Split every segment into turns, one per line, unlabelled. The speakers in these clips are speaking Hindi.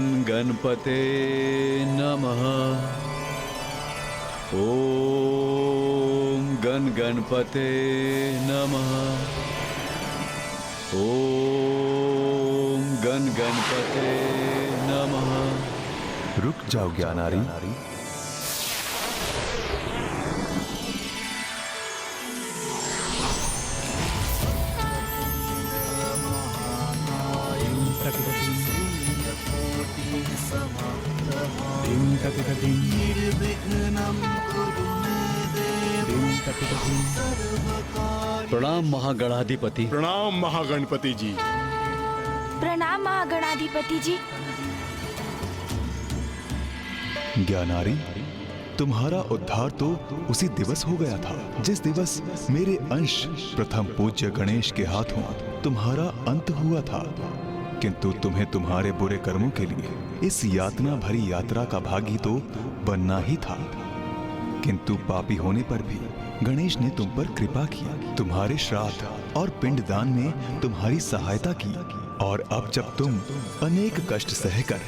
गणपते नमः। ओम गणपते नमः। ओम गणपते नमः।
रुक जाओ ज्ञानारी।
प्रणाम महागणाधिपति।
प्रणाम महागणपति जी।
प्रणाम महागणाधिपति जी।
ज्ञानारी, तुम्हारा उद्धार तो उसी दिवस हो गया था जिस दिवस मेरे अंश प्रथम पूज्य गणेश के हाथों तुम्हारा अंत हुआ था। किंतु तुम्हें तुम्हारे बुरे कर्मों के लिए इस यातना भरी यात्रा का भागी तो बनना ही था। किंतु पापी होने पर भी गणेश ने तुम पर कृपा की, तुम्हारे श्राद्ध और पिंडदान में तुम्हारी सहायता की। और अब जब तुम अनेक कष्ट सहकर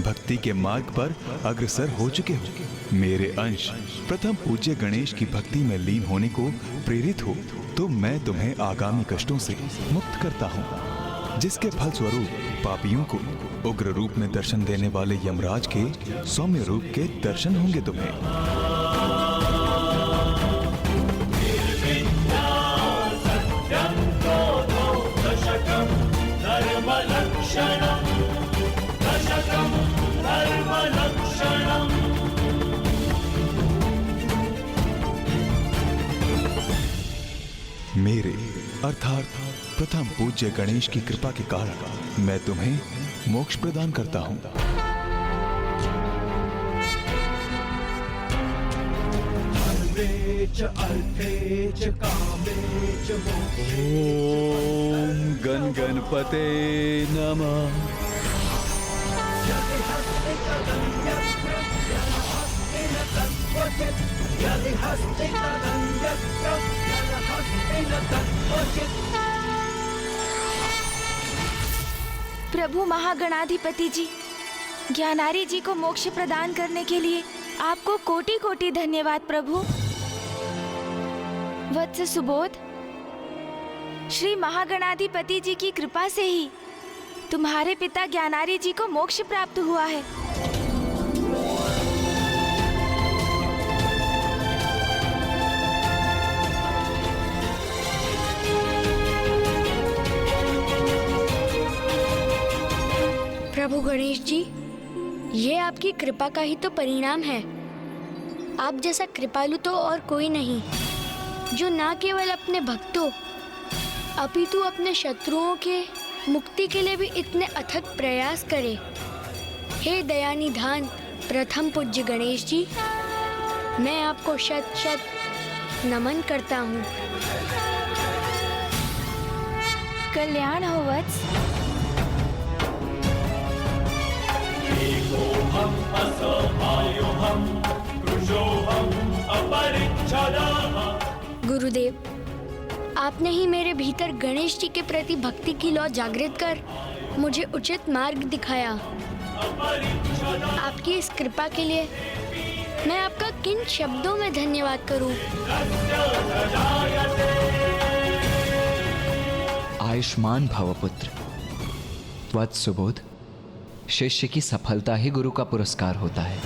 भक्ति के मार्ग पर अग्रसर हो चुके हो, मेरे अंश प्रथम पूज्य गणेश की भक्ति में लीन होने को प्रेरित हो, तो मैं तुम्हें आगामी कष्टों से मुक्त करता हूँ, जिसके फलस्वरूप पापियों को उग्र रूप में दर्शन देने वाले यमराज के सौम्य रूप के दर्शन होंगे तुम्हें। मेरे अर्थात प्रथम पूज्य गणेश की कृपा के कारण मैं तुम्हें मोक्ष प्रदान करता हूँ।
ओम गणपते नमः।
प्रभु महागणाधिपति जी, ज्ञानारी जी को मोक्ष प्रदान करने के लिए आपको कोटि कोटि धन्यवाद प्रभु। वत्स सुबोध, श्री महागणाधिपति जी की कृपा से ही तुम्हारे पिता ज्ञानारी जी को मोक्ष प्राप्त हुआ है।
प्रभु गणेश जी, ये आपकी कृपा का ही तो परिणाम है। आप जैसा कृपालु तो और कोई नहीं, जो ना केवल अपने भक्तों अपितु अपने शत्रुओं के मुक्ति के लिए भी इतने अथक प्रयास करे। हे दयानिधान प्रथम पूज्य गणेश जी, मैं आपको शत शत नमन करता हूँ।
कल्याण हो वत्स।
गुरुदेव, आपने ही मेरे भीतर गणेश जी के प्रति भक्ति की लौ जागृत कर मुझे उचित मार्ग दिखाया। आपकी इस कृपा के लिए मैं आपका किन शब्दों में धन्यवाद करूं?
आयुष्मान भव पुत्र। वत्स सुबोध, शिष्य की सफलता ही गुरु का पुरस्कार होता है।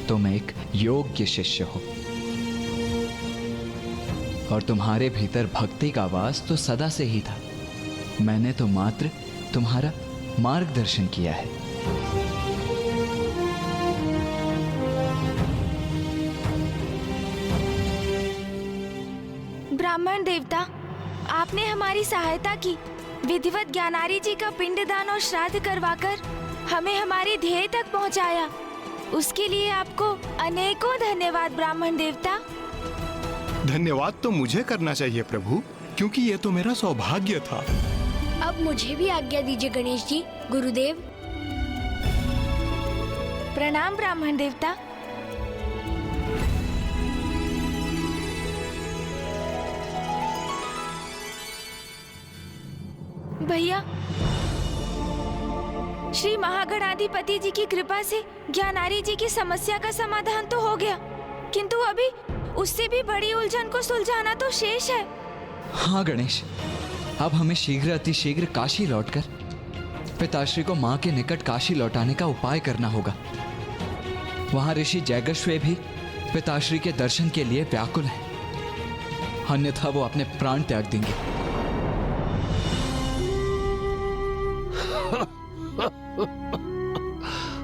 तुम एक योग्य शिष्य हो और तुम्हारे भीतर भक्ति का वास तो सदा से ही था। मैंने तो मात्र तुम्हारा मार्गदर्शन किया है।
ब्राह्मण देवता, आपने हमारी सहायता की। विधिवत ज्ञानारी जी का पिंडदान और श्राद्ध करवाकर हमें हमारी ध्येय तक पहुंचाया। उसके लिए आपको अनेकों धन्यवाद ब्राह्मण देवता।
धन्यवाद तो मुझे करना चाहिए प्रभु, क्योंकि ये तो मेरा सौभाग्य था।
अब मुझे भी आज्ञा दीजिए गणेश जी। गुरुदेव।
प्रणाम ब्राह्मण देवता। भैया, श्री महागणाधिपति जी की कृपा से ज्ञानारी जी की समस्या का समाधान तो हो गया, किंतु अभी उससे भी बड़ी उलझन को सुलझाना तो शेष है।
हाँ गणेश, अब हमें शीघ्र अतिशीघ्र काशी लौटकर पिताश्री को माँ के निकट काशी लौटाने का उपाय करना होगा। वहां ऋषि जैगश्वे भी पिताश्री के दर्शन के लिए व्याकुल हैं, अन्यथा वो अपने प्राण त्याग देंगे।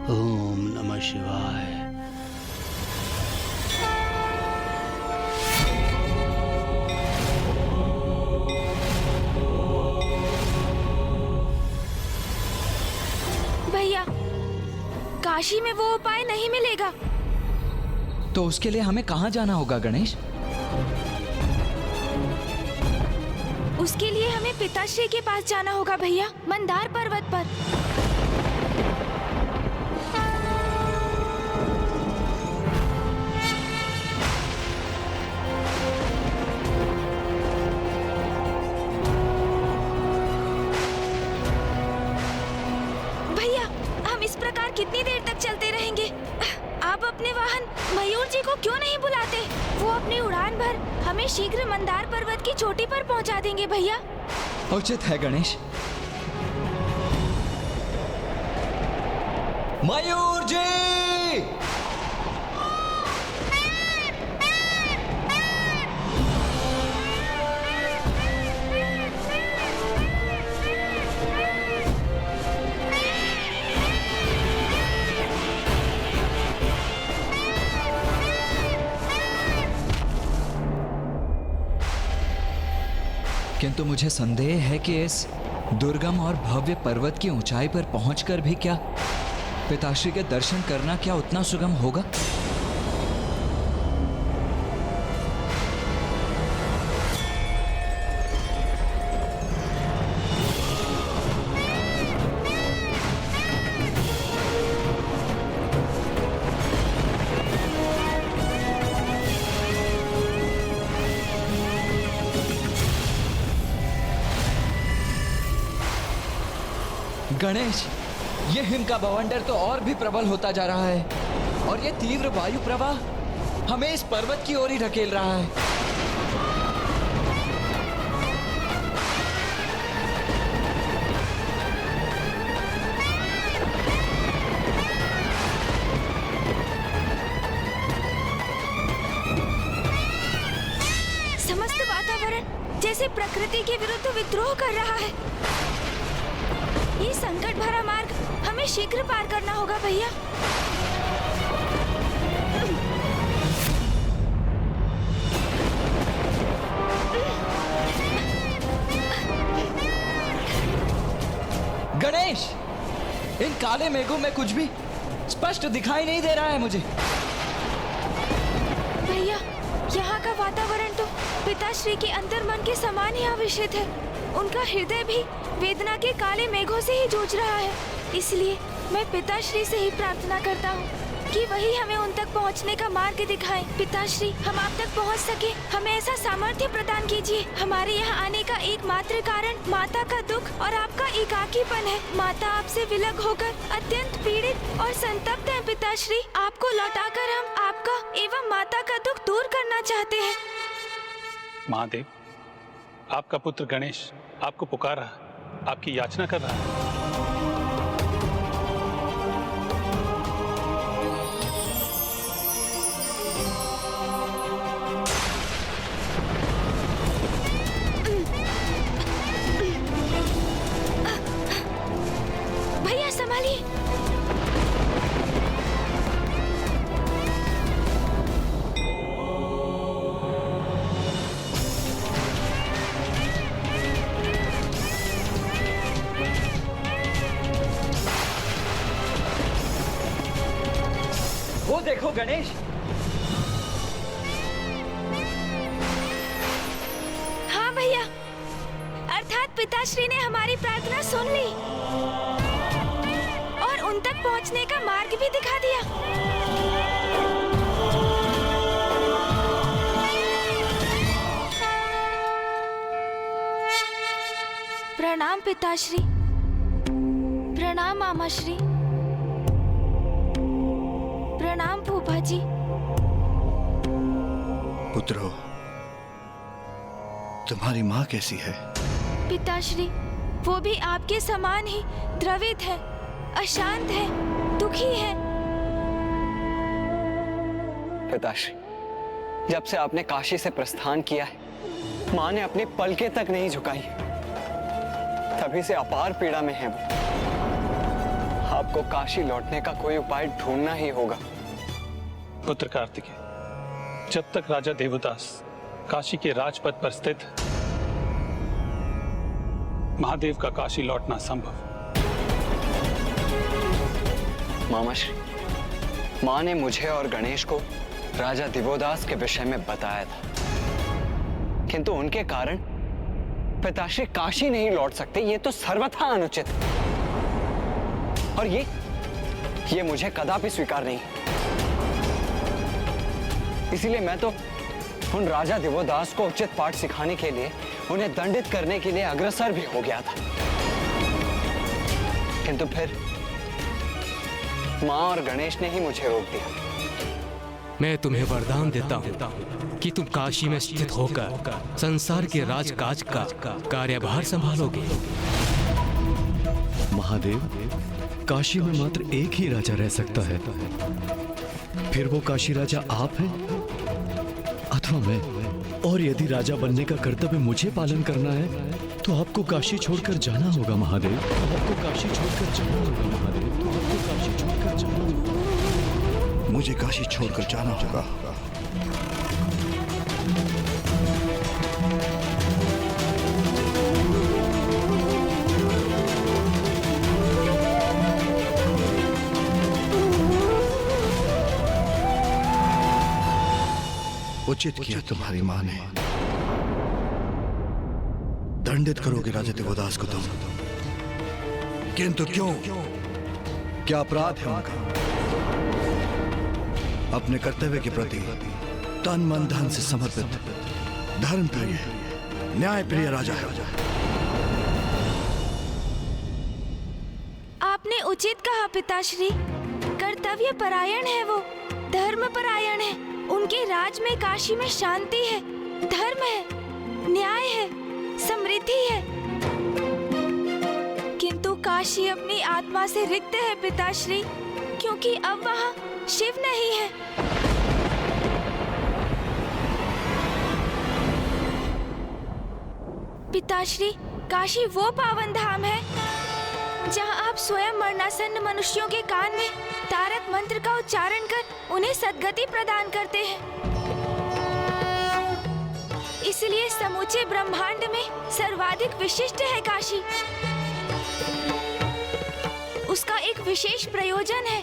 ओम नमः शिवाय।
भैया, काशी में वो उपाय नहीं मिलेगा।
तो उसके लिए हमें कहाँ जाना होगा गणेश?
उसके लिए हमें पिताश्री के पास जाना होगा भैया, मंदार पर्वत पर। भैया, हम इस प्रकार कितनी देर तक चलते रहेंगे? आप अपने वाहन मयूर जी को क्यों नहीं बुलाते? वो अपनी उड़ान भर हमें शीघ्र मंदार पर्वत की चोटी पर पहुंचा देंगे भैया।
उचित है गणेश। मयूर जी! किंतु मुझे संदेह है कि इस दुर्गम और भव्य पर्वत की ऊंचाई पर पहुंचकर भी क्या पिताश्री के दर्शन करना क्या उतना सुगम होगा? गणेश, ये हिम का बवंडर तो और भी प्रबल होता जा रहा है और ये तीव्र वायु प्रवाह हमें इस पर्वत की ओर ही ढकेल रहा है।
समस्त वातावरण जैसे प्रकृति के विरुद्ध विद्रोह कर रहा है। ये संकट भरा मार्ग हमें शीघ्र पार करना होगा भैया।
गणेश, इन काले मेघों में कुछ भी स्पष्ट दिखाई नहीं दे रहा है मुझे।
भैया, यहाँ का वातावरण तो पिताश्री के अंतर्मन के समान ही आविष्ट है। उनका हृदय भी वेदना के काले मेघों से ही जूझ रहा है। इसलिए मैं पिताश्री से ही प्रार्थना करता हूँ कि वही हमें उन तक पहुँचने का मार्ग दिखाएं। पिताश्री, हम आप तक पहुँच सके, हमें ऐसा सामर्थ्य प्रदान कीजिए। हमारे यहाँ आने का एकमात्र कारण माता का दुख और आपका एकाकीपन है। माता आपसे विलग होकर अत्यंत पीड़ित और संतप्त हैं। पिताश्री, आपको लौटाकर हम आपका एवं माता का दुख दूर करना चाहते हैं।
महादेव, आपका पुत्र गणेश आपको पुकार रहा है, आपकी याचना कर रहा है।
भैया संभालिए।
वो देखो गणेश,
हाँ भैया, अर्थात पिताश्री ने हमारी प्रार्थना सुन ली और उन तक पहुंचने का मार्ग भी दिखा दिया। प्रणाम पिताश्री। प्रणाम। प्रणाम मामा श्री। प्रणाम फूफा जी।
पुत्रो, तुम्हारी माँ कैसी है?
पिताश्री, वो भी आपके समान ही द्रवित है, अशांत है, दुखी है।
पिताश्री, जब से आपने काशी से प्रस्थान किया है, माँ ने अपनी पलकें तक नहीं झुकाई। तभी से अपार पीड़ा में है वो। आपको काशी लौटने का कोई उपाय ढूंढना ही होगा।
पुत्र कार्तिकेय, जब तक राजा देवदास काशी के राजपथ पर स्थित है, महादेव का काशी लौटना संभव।
मामाश्री, माँ ने मुझे और गणेश को राजा दिवोदास के विषय में बताया था, किंतु उनके कारण पिताश्री काशी नहीं लौट सकते। ये तो सर्वथा अनुचित है और ये मुझे कदापि स्वीकार नहीं। इसीलिए मैं तो उन राजा दिवोदास को उचित पाठ सिखाने के लिए, उन्हें दंडित करने के लिए अग्रसर भी हो गया था, किंतु फिर माँ और गणेश ने ही मुझे रोक दिया।
मैं तुम्हें वरदान देता हूँ कि तुम काशी में स्थित होकर संसार के राजकाज का कार्यभार संभालोगे।
महादेव, काशी में मात्र एक ही राजा रह सकता है। फिर वो काशी राजा आप हैं अथवा मैं। और यदि राजा बनने का कर्तव्य मुझे पालन करना है तो आपको काशी छोड़कर जाना होगा महादेव। तो आपको काशी छोड़कर जाना होगा महादेव। तो आपको काशी छोड़कर जाना होगा।
मुझे काशी छोड़कर जाना होगा। उचित किया तुम्हारी माँ ने। दंडित करोगे राजा दिवोदास को तुम, किंतु क्यों? क्या अपराध है उनका? अपने कर्तव्य के प्रति तन मन धन से समर्पित धर्म प्रिय न्याय प्रिय राजा है।
आपने उचित कहा पिताश्री। कर्तव्य परायण है वो, धर्म परायण है। उनके राज में काशी में शांति है, धर्म है, न्याय है, समृद्धि है। किंतु काशी अपनी आत्मा से रिक्त है पिताश्री, क्योंकि अब वहाँ शिव नहीं है। पिताश्री, काशी वो पावन धाम है जहाँ आप स्वयं मरणासन्न मनुष्यों के कान में तारक मंत्र का उच्चारण कर उन्हें सद्गति प्रदान करते हैं। इसलिए समूचे ब्रह्मांड में सर्वाधिक विशिष्ट है काशी। उसका एक विशेष प्रयोजन है,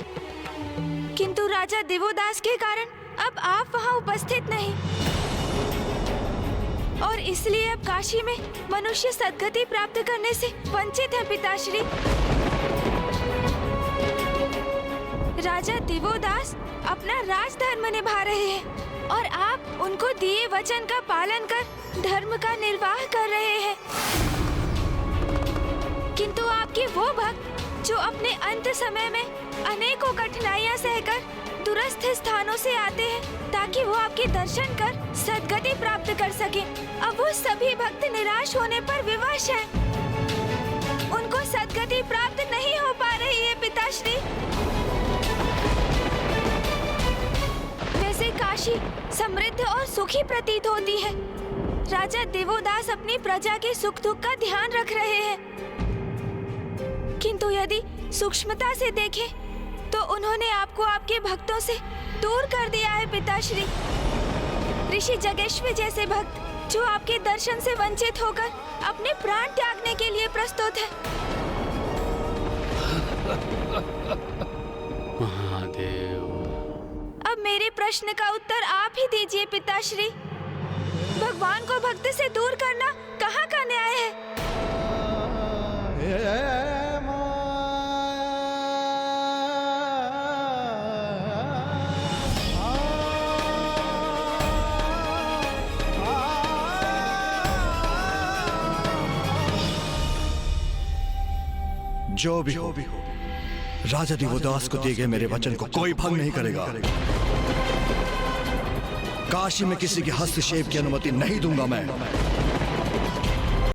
किंतु राजा दिवोदास के कारण अब आप वहाँ उपस्थित नहीं, और इसलिए अब काशी में मनुष्य सद्गति प्राप्त करने से वंचित है पिताश्री। राजा दिवोदास अपना राजधर्म निभा रहे हैं और आप उनको दिए वचन का पालन कर धर्म का निर्वाह कर रहे हैं। किंतु आपके वो भक्त जो अपने अंत समय में अनेकों कठिनाइयां सहकर दूरस्थ स्थानों से आते हैं ताकि वो आपके दर्शन कर सद्गति प्राप्त कर सके, अब वो सभी भक्त निराश होने पर विवश हैं। उनको सद्गति प्राप्त नहीं हो पा रही है पिताश्री। वैसे काशी समृद्ध और सुखी प्रतीत होती है। राजा दिवोदास अपनी प्रजा के सुख दुख का ध्यान रख रहे हैं, किंतु यदि सूक्ष्मता से देखें तो उन्होंने आपको आपके भक्तों से दूर कर दिया है पिताश्री। ऋषि जगेश्वर जैसे भक्त जो आपके दर्शन से वंचित होकर अपने प्राण त्यागने के लिए प्रस्तुत है।
महादेव,
अब मेरे प्रश्न का उत्तर आप ही दीजिए पिताश्री। भगवान को भक्त से दूर करना कहाँ का न्याय है?
जो भी हो, राजा दिवोदास को दिए गए मेरे वचन को कोई भंग नहीं करेगा। काशी में किसी के हस्तक्षेप की अनुमति नहीं दूंगा मैं।